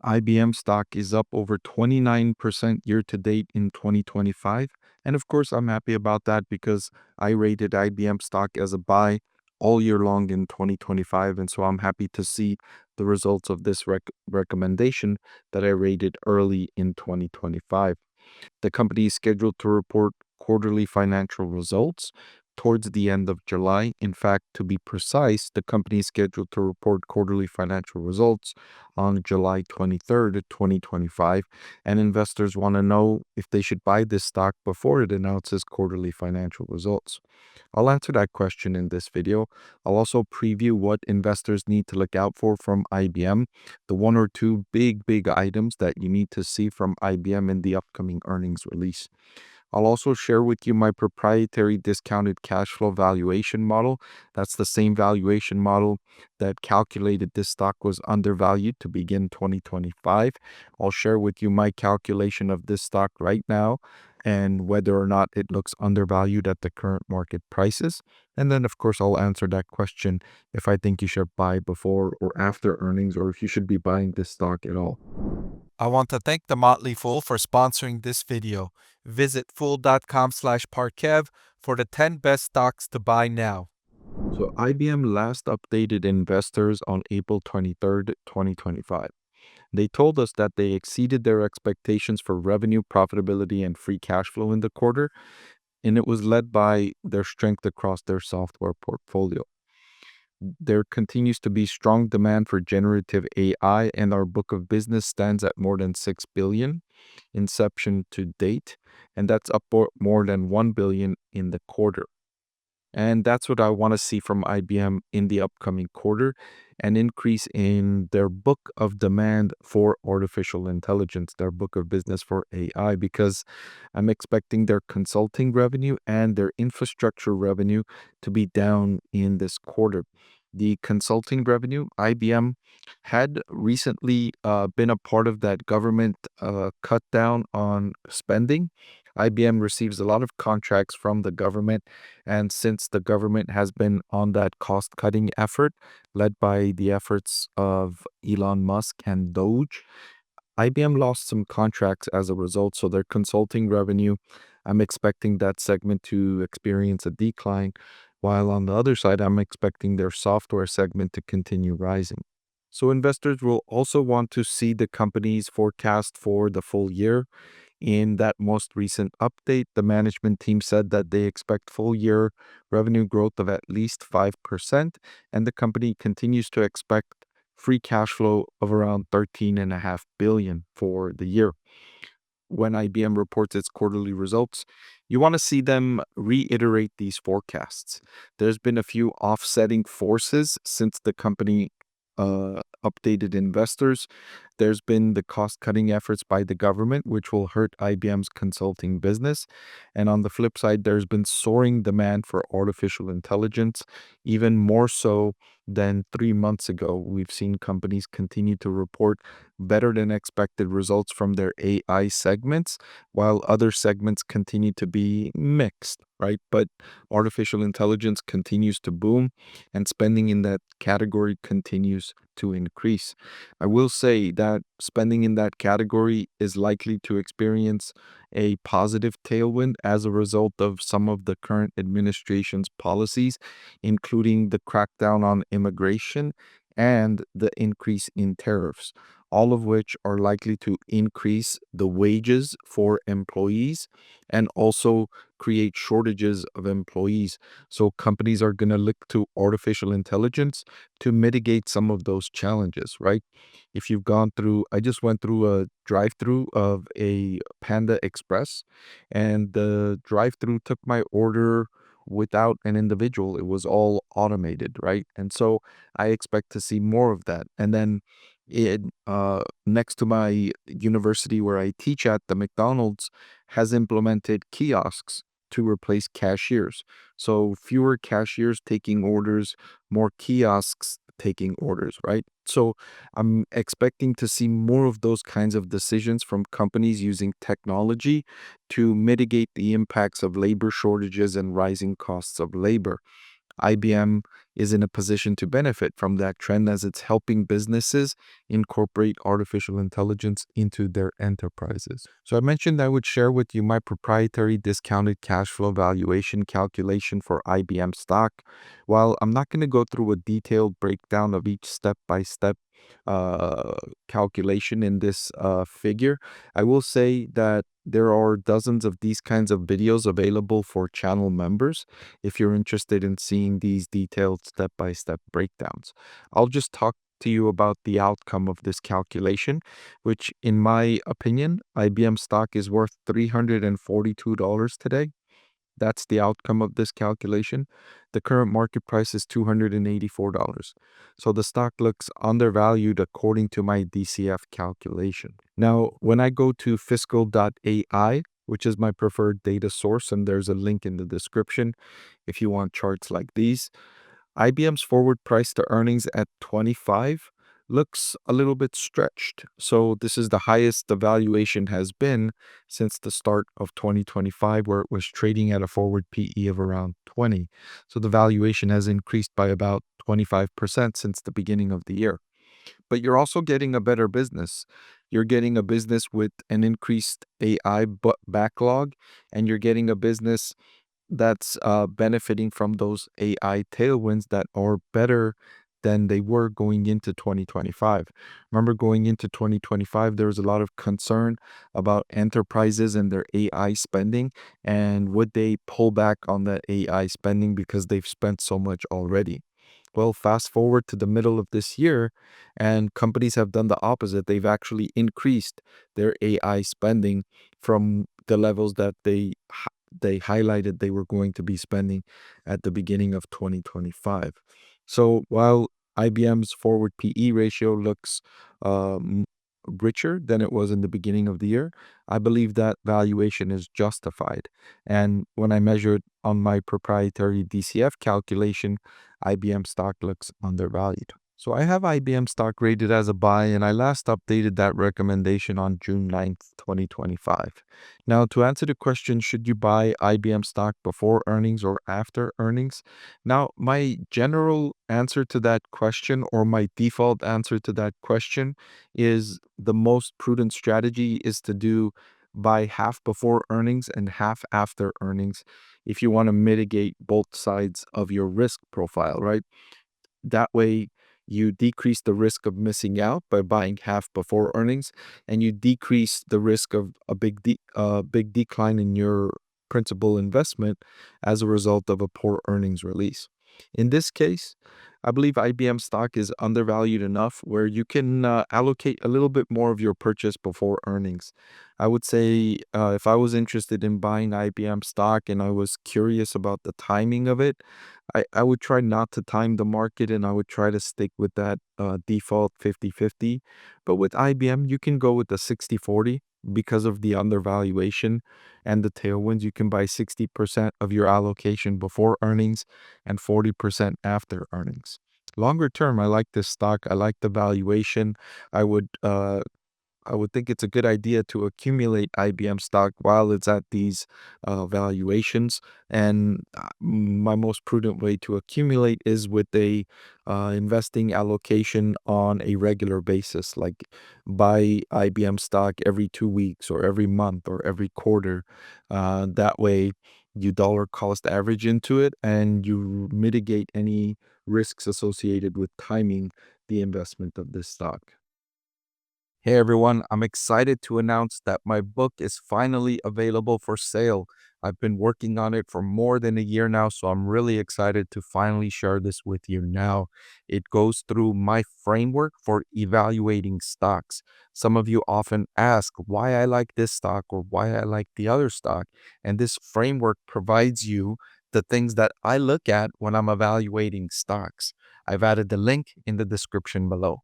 IBM stock is up over 29% year to date in 2025. And of course, I'm happy about that because I rated IBM stock as a buy all year long in 2025. And so I'm happy to see the results of this recommendation that I rated early in 2025. The company is scheduled to report quarterly financial results towards the end of July. In fact, to be precise, the company is scheduled to report quarterly financial results on July 23rd, 2025, and investors want to know if they should buy this stock before it announces quarterly financial results. I'll answer that question in this video. I'll also preview what investors need to look out for from IBM, the one or two big items that you need to see from IBM in the upcoming earnings release. I'll also share with you my proprietary discounted cash flow valuation model. That's the same valuation model that calculated this stock was undervalued to begin 2025. I'll share with you my calculation of this stock right now and whether or not it looks undervalued at the current market prices. And then, of course, I'll answer that question if I think you should buy before or after earnings, or if you should be buying this stock at all. I want to thank the Motley Fool for sponsoring this video. Visit fool.com/Parkev for the 10 best stocks to buy now. So IBM last updated investors on April 23rd, 2025. They told us that they exceeded their expectations for revenue, profitability, and free cash flow in the quarter, and it was led by their strength across their software portfolio. There continues to be strong demand for generative AI, and our book of business stands at more than 6 billion inception to date, and that's up more than 1 billion in the quarter. And that's what I want to see from IBM in the upcoming quarter, an increase in their book of demand for artificial intelligence, their book of business for AI, because I'm expecting their consulting revenue and their infrastructure revenue to be down in this quarter. The consulting revenue, IBM had recently been a part of that government cut down on spending. IBM receives a lot of contracts from the government, and since the government has been on that cost-cutting effort, led by the efforts of Elon Musk and Doge, IBM lost some contracts as a result. So their consulting revenue, I'm expecting that segment to experience a decline, while on the other side, I'm expecting their software segment to continue rising. So investors will also want to see the company's forecast for the full year. In that most recent update, the management team said that they expect full year revenue growth of at least 5%, and the company continues to expect free cash flow of around 13.5 billion for the year. When IBM reports its quarterly results, you want to see them reiterate these forecasts. There's been a few offsetting forces since the company updated investors. There's been the cost-cutting efforts by the government, which will hurt IBM's consulting business. And on the flip side, there's been soaring demand for artificial intelligence, even more so than 3 months ago. We've seen companies continue to report better than expected results from their AI segments, while other segments continue to be mixed, right? But artificial intelligence continues to boom, and spending in that category continues to increase. I will say that spending in that category is likely to experience a positive tailwind as a result of some of the current administration's policies, including the crackdown on immigration and the increase in tariffs, all of which are likely to increase the wages for employees and also create shortages of employees. So companies are going to look to artificial intelligence to mitigate some of those challenges, right? If you've gone through, I just went through a drive-through of a Panda Express, and the drive-through took my order without an individual. It was all automated, right? And so I expect to see more of that. And then next to my university where I teach at, the McDonald's has implemented kiosks to replace cashiers. So fewer cashiers taking orders, more kiosks taking orders, right? So I'm expecting to see more of those kinds of decisions from companies using technology to mitigate the impacts of labor shortages and rising costs of labor. IBM is in a position to benefit from that trend as it's helping businesses incorporate artificial intelligence into their enterprises. So I mentioned I would share with you my proprietary discounted cash flow valuation calculation for IBM stock. While I'm not going to go through a detailed breakdown of each step-by-step uh, calculation in this figure, I will say that there are dozens of these kinds of videos available for channel members if you're interested in seeing these detailed step-by-step breakdowns. I'll just talk to you about the outcome of this calculation, which in my opinion, IBM stock is worth $342 today. That's the outcome of this calculation. The current market price is $284. So the stock looks undervalued according to my DCF calculation. Now, when I go to fiscal.ai, which is my preferred data source, and there's a link in the description if you want charts like these, IBM's forward price to earnings at 25 looks a little bit stretched. So this is the highest the valuation has been since the start of 2025, where it was trading at a forward PE of around 20. So the valuation has increased by about 25% since the beginning of the year. But you're also getting a better business. You're getting a business with an increased AI backlog, and you're getting a business that's benefiting from those AI tailwinds that are better than they were going into 2025. Remember, going into 2025, there was a lot of concern about enterprises and their AI spending, and would they pull back on that AI spending because they've spent so much already. Well, fast forward to the middle of this year, and companies have done the opposite. They've actually increased their AI spending from the levels that they highlighted they were going to be spending at the beginning of 2025. So while IBM's forward PE ratio looks um, richer than it was in the beginning of the year, I believe that valuation is justified. And when I measured on my proprietary DCF calculation, IBM stock looks undervalued. So I have IBM stock rated as a buy, and I last updated that recommendation on June 9th, 2025. Now, to answer the question, should you buy IBM stock before earnings or after earnings? Now, my general answer to that question, or my default answer to that question, is the most prudent strategy is to do buy half before earnings and half after earnings if you want to mitigate both sides of your risk profile, right? That way, you decrease the risk of missing out by buying half before earnings, and you decrease the risk of a big decline in your principal investment as a result of a poor earnings release. In this case, I believe IBM stock is undervalued enough where you can allocate a little bit more of your purchase before earnings. I would say if I was interested in buying IBM stock and I was curious about the timing of it, I would try not to time the market, and I would try to stick with that default 50-50. But with IBM, you can go with the 60-40 because of the undervaluation and the tailwinds. You can buy 60% of your allocation before earnings and 40% after earnings. Longer term, I like this stock. I like the valuation. I would uh, I would think it's a good idea to accumulate IBM stock while it's at these valuations. And my most prudent way to accumulate is with a investing allocation on a regular basis, like buy IBM stock every 2 weeks or every month or every quarter. That way, you dollar cost average into it and you mitigate any risks associated with timing the investment of this stock. Hey everyone, I'm excited to announce that my book is finally available for sale. I've been working on it for more than a year now, so I'm really excited to finally share this with you now. It goes through my framework for evaluating stocks. Some of you often ask why I like this stock or why I like the other stock, and this framework provides you the things that I look at when I'm evaluating stocks. I've added the link in the description below.